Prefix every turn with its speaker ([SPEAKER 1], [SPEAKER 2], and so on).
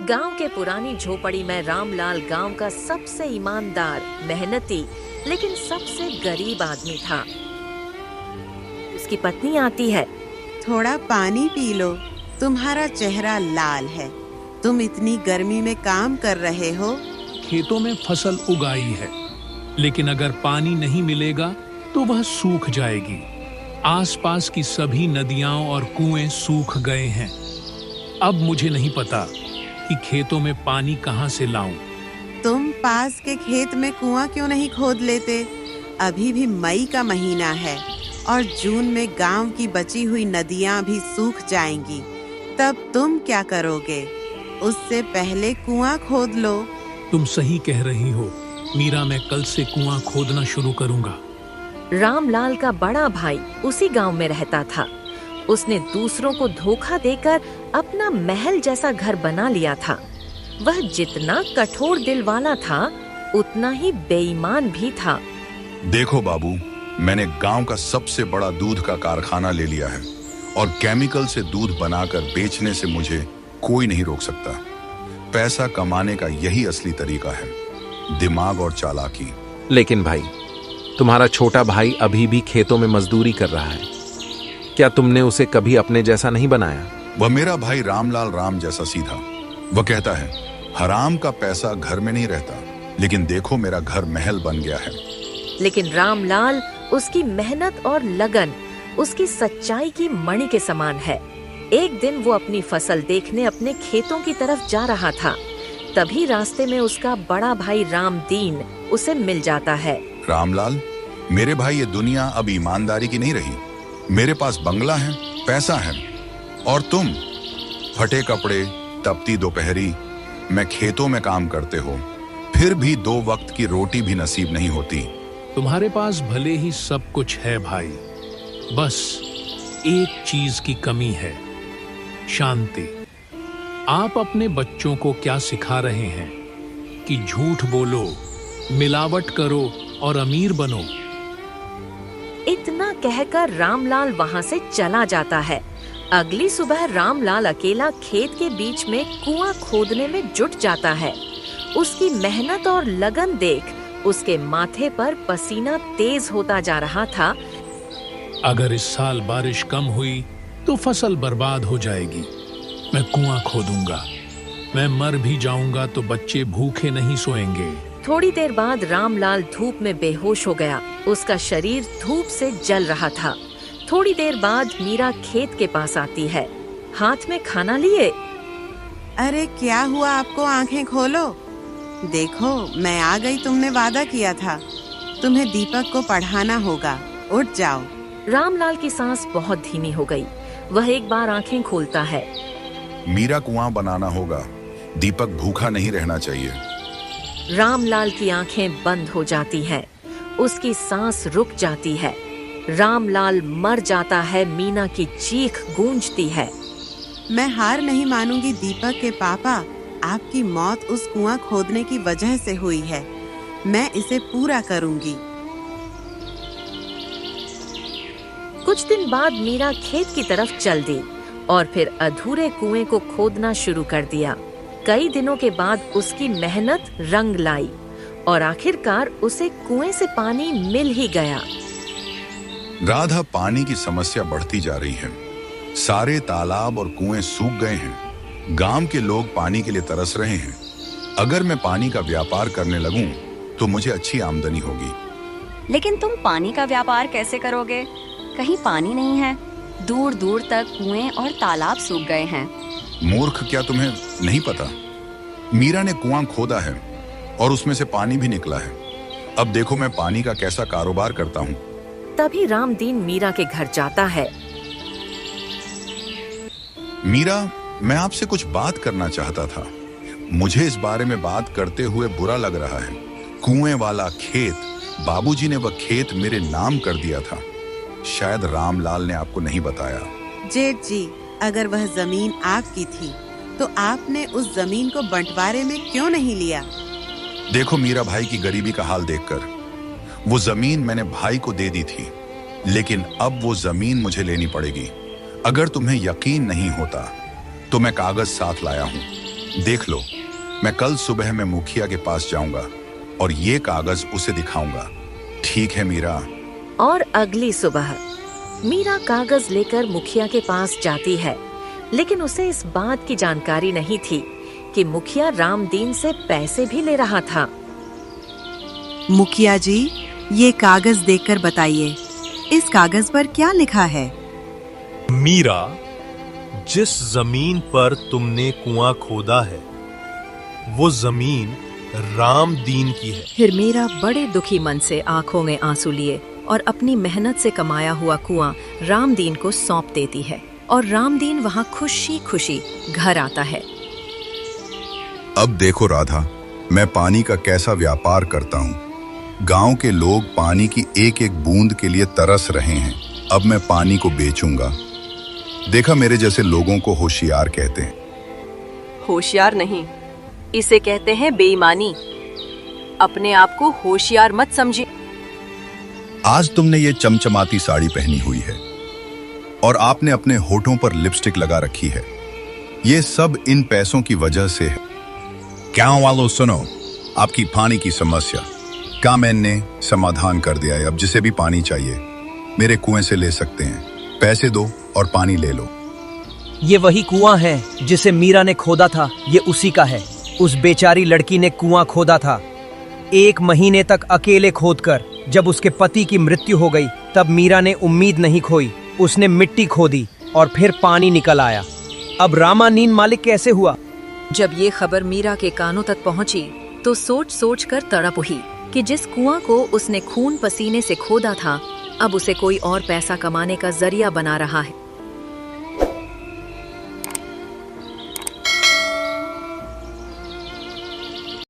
[SPEAKER 1] गांव के पुरानी झोपड़ी में रामलाल गांव का सबसे ईमानदार, मेहनती लेकिन सबसे गरीब आदमी था। उसकी पत्नी आती है।
[SPEAKER 2] थोड़ा पानी पी लो, तुम्हारा चेहरा लाल है। तुम इतनी गर्मी में काम कर रहे हो।
[SPEAKER 3] खेतों में फसल उगाई है, लेकिन अगर पानी नहीं मिलेगा तो वह सूख जाएगी। आसपास की सभी नदियां और कुएं सूख गए हैं। अब मुझे नहीं पता कि खेतों में पानी कहां से लाऊं।
[SPEAKER 2] तुम पास के खेत में कुआं क्यों नहीं खोद लेते? अभी भी मई का महीना है और जून में गांव की बची हुई नदियां भी सूख जाएंगी। तब तुम क्या करोगे? उससे पहले कुआं खोद लो।
[SPEAKER 3] तुम सही कह रही हो मीरा, मैं कल से कुआं खोदना शुरू करूंगा।
[SPEAKER 1] रामलाल का बड़ा भाई उसी गांव में रहता था। उसने दूसरों को धोखा देकर अपना महल जैसा घर बना लिया था। वह जितना कठोर दिल वाला था, उतना ही बेईमान भी था।
[SPEAKER 4] देखो बाबू, मैंने गांव का सबसे बड़ा दूध का कारखाना ले लिया है और केमिकल से दूध बनाकर बेचने से मुझे कोई नहीं रोक सकता। पैसा कमाने का यही असली तरीका है, दिमाग और चालाकी।
[SPEAKER 5] लेकिन भाई, तुम्हारा छोटा भाई अभी भी खेतों में मजदूरी कर रहा है। क्या तुमने उसे कभी अपने जैसा नहीं बनाया?
[SPEAKER 4] वह मेरा भाई रामलाल राम जैसा सीधा। वह कहता है, हराम का पैसा घर में नहीं रहता, लेकिन देखो मेरा घर महल बन गया है।
[SPEAKER 1] लेकिन रामलाल, उसकी मेहनत और लगन उसकी सच्चाई की मणि के समान है। एक दिन वो अपनी फसल देखने अपने खेतों की तरफ जा रहा था। तभी रास्ते में उसका बड़ा भाई रामदीन उसे मिल जाता है।
[SPEAKER 4] रामलाल, मेरे भाई, ये दुनिया अब ईमानदारी की नहीं रही। मेरे पास बंगला है, पैसा है, और तुम फटे कपड़े, तपती दोपहरी में खेतों में काम करते हो, फिर भी 2 वक्त की रोटी भी नसीब नहीं होती।
[SPEAKER 3] तुम्हारे पास भले ही सब कुछ है भाई, बस एक चीज की कमी है, शांति। आप अपने बच्चों को क्या सिखा रहे हैं कि झूठ बोलो, मिलावट करो और अमीर बनो?
[SPEAKER 1] इतना कहकर रामलाल वहां से चला जाता है। अगली सुबह रामलाल अकेला खेत के बीच में कुआं खोदने में जुट जाता है। उसकी मेहनत और लगन देख उसके माथे पर पसीना तेज होता जा रहा था।
[SPEAKER 3] अगर इस साल बारिश कम हुई तो फसल बर्बाद हो जाएगी। मैं कुआं खोदूंगा। मैं मर भी जाऊंगा तो बच्चे भूखे नहीं सोएंगे।
[SPEAKER 1] थोड़ी देर बाद रामलाल धूप में बेहोश हो गया। उसका शरीर धूप से जल रहा था। थोड़ी देर बाद मीरा खेत के पास आती है, हाथ में खाना लिए।
[SPEAKER 2] अरे क्या हुआ आपको? आंखें खोलो, देखो मैं आ गई। तुमने वादा किया था, तुम्हें दीपक को पढ़ाना होगा। उठ जाओ।
[SPEAKER 1] रामलाल की सांस बहुत धीमी हो गई। वह एक बार आंखें खोलता है।
[SPEAKER 4] मीरा, कुआं बनाना होगा, दीपक भूखा नहीं रहना चाहिए।
[SPEAKER 1] रामलाल की आंखें बंद हो जाती हैं। उसकी सांस रुक जाती है। रामलाल मर जाता है। मीना की चीख गूंजती है।
[SPEAKER 2] मैं हार नहीं मानूंगी दीपक के पापा। आपकी मौत उस कुआं खोदने की वजह से हुई है। मैं इसे पूरा करूंगी।
[SPEAKER 1] कुछ दिन बाद मीरा खेत की तरफ चल दी और फिर अधूरे कुएं को खोदना शुरू कर दिया। कई दिनों के बाद उसकी मेहनत रंग लाई और आखिरकार उसे कुएं से पानी मिल ही गया।
[SPEAKER 4] राधा, पानी की समस्या बढ़ती जा रही है। सारे तालाब और कुएं सूख गए हैं। गांव के लोग पानी के लिए तरस रहे हैं। अगर मैं पानी का व्यापार करने लगूं तो मुझे अच्छी आमदनी होगी।
[SPEAKER 6] लेकिन तुम पानी का व्यापार कैसे करोगे? कहीं पानी नहीं है। दूर दूर तक कुएं और तालाब सूख गए हैं।
[SPEAKER 4] मूर्ख, क्या तुम्हें नहीं पता? मीरा ने कुआं खोदा है और उसमें से पानी भी निकला है। अब देखो मैं पानी का कैसा कारोबार करता हूँ।
[SPEAKER 1] तभी रामदीन मीरा के घर जाता है।
[SPEAKER 4] मीरा, मैं आपसे कुछ बात करना चाहता था। मुझे इस बारे में बात करते हुए बुरा लग रहा है। कुएं वाला खेत, बाबूजी ने वह खेत मेरे नाम कर दिया था। शायद रामलाल ने आपको नहीं बताया।
[SPEAKER 2] जेठ जी, अगर वह जमीन आपकी थी तो आपने उस जमीन को बंटवारे में क्यों नहीं लिया?
[SPEAKER 4] देखो मीरा भाई की गरीबी का हाल देखकर, वो जमीन मैंने भाई को दे दी थी, लेकिन अब वो जमीन मुझे लेनी पड़ेगी। अगर तुम्हें यकीन नहीं होता तो मैं कागज साथ लाया हूँ। देख लो, मैं कल सुबह में मुखिया के पास जाऊंगा और ये कागज उसे दिखाऊंगा। ठीक है मीरा?
[SPEAKER 1] और अगली सुबह मीरा कागज लेकर मुखिया के पास जाती है, लेकिन उसे इस बात की जानकारी नहीं थी कि मुखिया रामदीन से पैसे भी ले रहा था।
[SPEAKER 7] मुखिया जी, ये कागज देखकर बताइए, इस कागज पर क्या लिखा है?
[SPEAKER 8] मीरा, जिस जमीन पर तुमने कुआं खोदा है वो जमीन रामदीन की है।
[SPEAKER 9] फिर मीरा बड़े दुखी मन से आंखों में आंसू लिए और अपनी मेहनत से कमाया हुआ कुआं रामदीन को सौंप देती है और रामदीन वहां खुशी खुशी घर आता है।
[SPEAKER 4] अब देखो राधा, मैं पानी का कैसा व्यापार करता हूँ। गांव के लोग पानी की एक एक बूंद के लिए तरस रहे हैं। अब मैं पानी को बेचूंगा। देखा, मेरे जैसे लोगों को होशियार कहते हैं।
[SPEAKER 10] होशियार नहीं, इसे कहते हैं बेईमानी। अपने आप को होशियार मत समझिए।
[SPEAKER 4] आज तुमने ये चमचमाती साड़ी पहनी हुई है और आपने अपने होठों पर लिपस्टिक लगा रखी है। ये सब इन पैसों की वजह से है। गांव वालों सुनो, आपकी पानी की समस्या का मैंने समाधान कर दिया है। अब जिसे भी पानी चाहिए मेरे कुएं से ले सकते हैं। पैसे दो और पानी ले लो।
[SPEAKER 11] ये वही कुआं है जिसे मीरा ने खोदा था, ये उसी का है। उस बेचारी लड़की ने कुआं खोदा था 1 महीने तक अकेले खोदकर। जब उसके पति की मृत्यु हो गई तब मीरा ने उम्मीद नहीं खोई। उसने मिट्टी खोदी और फिर पानी निकल आया। अब रामानीन मालिक कैसे हुआ?
[SPEAKER 9] जब ये खबर मीरा के कानों तक पहुंची तो सोच सोच कर तड़प हुई कि जिस कुआं को उसने खून पसीने से खोदा था अब उसे कोई और पैसा कमाने का जरिया बना रहा है।